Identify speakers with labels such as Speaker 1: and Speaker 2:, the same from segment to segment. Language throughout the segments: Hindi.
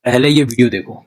Speaker 1: पहले ये वीडियो देखो।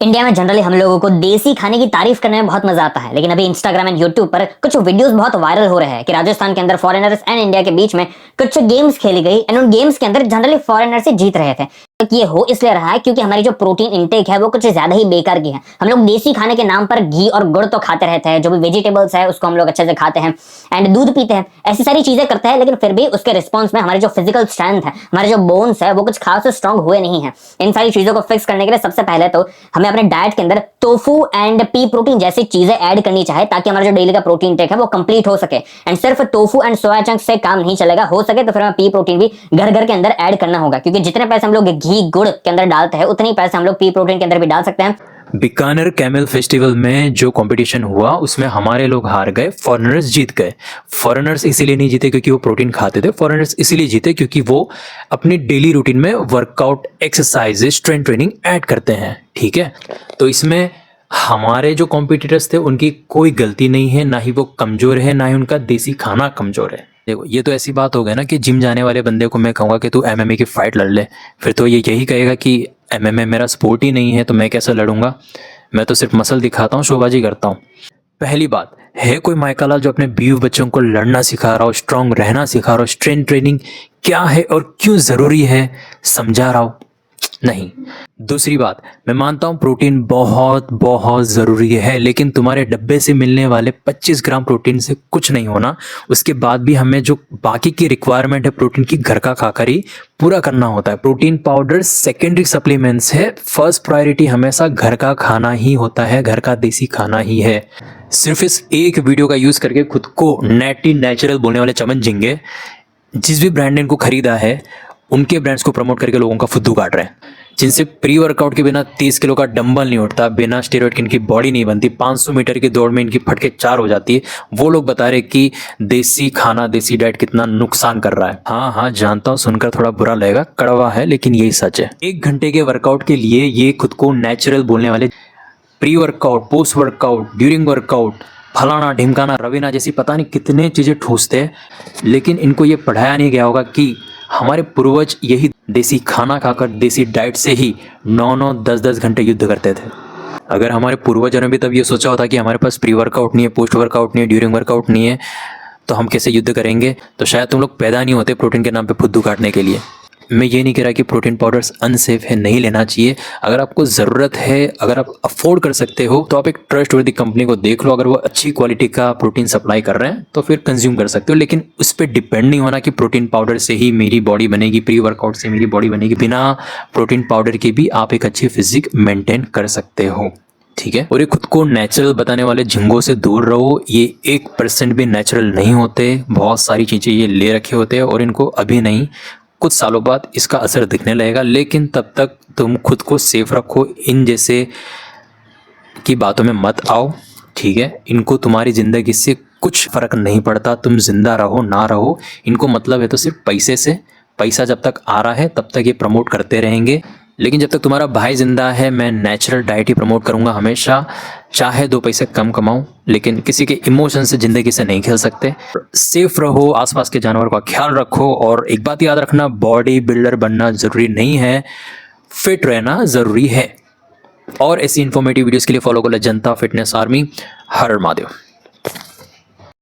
Speaker 2: इंडिया में जनरली हम लोगों को देसी खाने की तारीफ करने में बहुत मजा आता है, लेकिन अभी इंस्टाग्राम एंड यूट्यूब पर कुछ वीडियोस बहुत वायरल हो रहे हैं कि राजस्थान के अंदर फॉरेनर्स एंड इंडिया के बीच में कुछ गेम्स खेली गई एंड उन गेम्स के अंदर जनरली फॉरेनर्स ही जीत रहे थे। तो ये हो इसलिए रहा है क्योंकि हमारी जो प्रोटीन इंटेक है वो कुछ ज्यादा ही बेकार की है। हम लोग देसी खाने के नाम पर घी और गुड़ तो खाते रहते हैं, जो भी वेजिटेबल्स है उसको हम लोग अच्छे से खाते हैं एंड दूध पीते हैं, ऐसी सारी चीजें करते हैं, लेकिन फिर भी उसके रिस्पॉन्स में हमारे जो फिजिकल स्ट्रेंथ है, हमारे जो बोन्स है वो कुछ खास स्ट्रांग हुए नहीं है। इन सारी चीजों को फिक्स करने के लिए सबसे पहले तो हमें अपने डाइट के अंदर टोफू एंड पी प्रोटीन जैसी चीजें ऐड करनी चाहिए, ताकि हमारा जो डेली का प्रोटीन इंटेक है वो कंप्लीट हो सके। एंड सिर्फ टोफू एंड सोया चंक्स से काम नहीं चलेगा, हो सके तो फिर हमें पी प्रोटीन भी घर घर के अंदर ऐड करना होगा, क्योंकि जितने पैसे हम लोग घी गुड़ के अंदर डालते हैं उतने ही पैसे हम लोग पी प्रोटीन के अंदर भी डाल सकते हैं।
Speaker 1: बीकानेर कैमल फेस्टिवल में जो कंपटीशन हुआ उसमें हमारे लोग हार गए, फॉरेनर्स जीत गए। फॉरेनर्स इसीलिए नहीं जीते क्योंकि वो प्रोटीन खाते थे, फॉरेनर्स इसीलिए जीते क्योंकि वो अपनी डेली रूटीन में workout, exercise, strength training add करते हैं। ठीक है, तो इसमें हमारे जो कॉम्पिटिटर्स थे उनकी कोई गलती नहीं है, ना ही वो कमज़ोर है, ना ही उनका देसी खाना कमज़ोर है। देखो, ये तो ऐसी बात हो गई ना कि जिम जाने वाले बंदे को मैं कहूँगा कि तू एमएमए की फ़ाइट लड़ ले, फिर तो ये यही कहेगा कि एमएमए मेरा स्पोर्ट ही नहीं है तो मैं कैसे लड़ूंगा, मैं तो सिर्फ मसल दिखाता हूँ, शोबाजी करता हूँ। पहली बात है, कोई माइकालाल जो अपने बीवी बच्चों को लड़ना सिखा रहा हो, स्ट्रांग रहना सिखा रहा हो, स्ट्रेंथ ट्रेनिंग क्या है और क्यों ज़रूरी है समझा रहा हो? नहीं। दूसरी बात, मैं मानता हूं प्रोटीन बहुत बहुत ज़रूरी है, लेकिन तुम्हारे डब्बे से मिलने वाले 25 ग्राम प्रोटीन से कुछ नहीं होना। उसके बाद भी हमें जो बाकी की रिक्वायरमेंट है प्रोटीन की, घर का खाकर ही पूरा करना होता है। प्रोटीन पाउडर सेकेंडरी सप्लीमेंट्स है, फर्स्ट प्रायोरिटी हमेशा घर का खाना ही होता है, घर का देसी खाना ही है। सिर्फ इस एक वीडियो का यूज़ करके खुद को नेटी नेचुरल बोलने वाले चमन जिंगे जिस भी ब्रांड ने इनको खरीदा है उनके ब्रांड्स को प्रमोट करके लोगों का फुद्दू काट रहे हैं, जिनसे प्री वर्कआउट के बिना 30 किलो का डंबल नहीं उठता, बिना स्टेरॉइड की इनकी बॉडी नहीं बनती, 500 मीटर की दौड़ में इनकी फटके 4 हो जाती है। वो लोग बता रहे कि देसी खाना, देसी डाइट कितना नुकसान कर रहा है। हाँ हाँ जानता हूँ, सुनकर थोड़ा बुरा लगेगा, कड़वा है, लेकिन यही सच है। 1 घंटे के वर्कआउट के लिए ये खुद को नेचुरल बोलने वाले pre workout, post workout, during workout, फलाना ढिमकाना रवीना जैसी पता नहीं कितने चीज़ें ठूसते हैं, लेकिन इनको ये पढ़ाया नहीं गया होगा कि हमारे पूर्वज यही देसी खाना खाकर, देसी डाइट से ही 9-9, 10-10 घंटे युद्ध करते थे। अगर हमारे पूर्वजों ने भी तब ये सोचा होता कि हमारे पास प्री वर्कआउट नहीं है, पोस्ट वर्कआउट नहीं है, ड्यूरिंग वर्कआउट नहीं है, तो हम कैसे युद्ध करेंगे, तो शायद तुम लोग पैदा नहीं होते प्रोटीन के नाम पे फुद्दू काटने के लिए। मैं ये नहीं कह रहा कि प्रोटीन पाउडर्स अनसेफ है, नहीं लेना चाहिए। अगर आपको ज़रूरत है, अगर आप अफोर्ड कर सकते हो, तो आप एक ट्रस्टवर्दी कंपनी को देख लो, अगर वो अच्छी क्वालिटी का प्रोटीन सप्लाई कर रहे हैं तो फिर कंज्यूम कर सकते हो। लेकिन उस पर डिपेंड नहीं होना कि प्रोटीन पाउडर से ही मेरी बॉडी बनेगी, प्री वर्कआउट से मेरी बॉडी बनेगी। बिना प्रोटीन पाउडर के भी आप एक अच्छी फिजिक मेंटेन कर सकते हो। ठीक है, और ये खुद को नेचुरल बताने वाले झिंगों से दूर रहो। ये 1% भी नेचुरल नहीं होते, बहुत सारी चीज़ें ये ले रखे होते हैं और इनको अभी नहीं, कुछ सालों बाद इसका असर दिखने लगेगा। लेकिन तब तक तुम खुद को सेफ रखो, इन जैसे की बातों में मत आओ। ठीक है, इनको तुम्हारी ज़िंदगी से कुछ फ़र्क नहीं पड़ता, तुम जिंदा रहो ना रहो, इनको मतलब है तो सिर्फ पैसे से। पैसा जब तक आ रहा है तब तक ये प्रमोट करते रहेंगे, लेकिन जब तक तुम्हारा भाई जिंदा है मैं नेचुरल डाइट ही प्रमोट करूँगा हमेशा। चाहे 2 पैसे कम कमाऊं, लेकिन किसी के इमोशन से, ज़िंदगी से नहीं खेल सकते। सेफ रहो, आसपास के जानवर का ख्याल रखो, और एक बात याद रखना, बॉडी बिल्डर बनना ज़रूरी नहीं है, फिट रहना ज़रूरी है। और ऐसी इन्फॉर्मेटिव वीडियोज़ के लिए फॉलो कर ले जनता फिटनेस आर्मी। हर महादेव।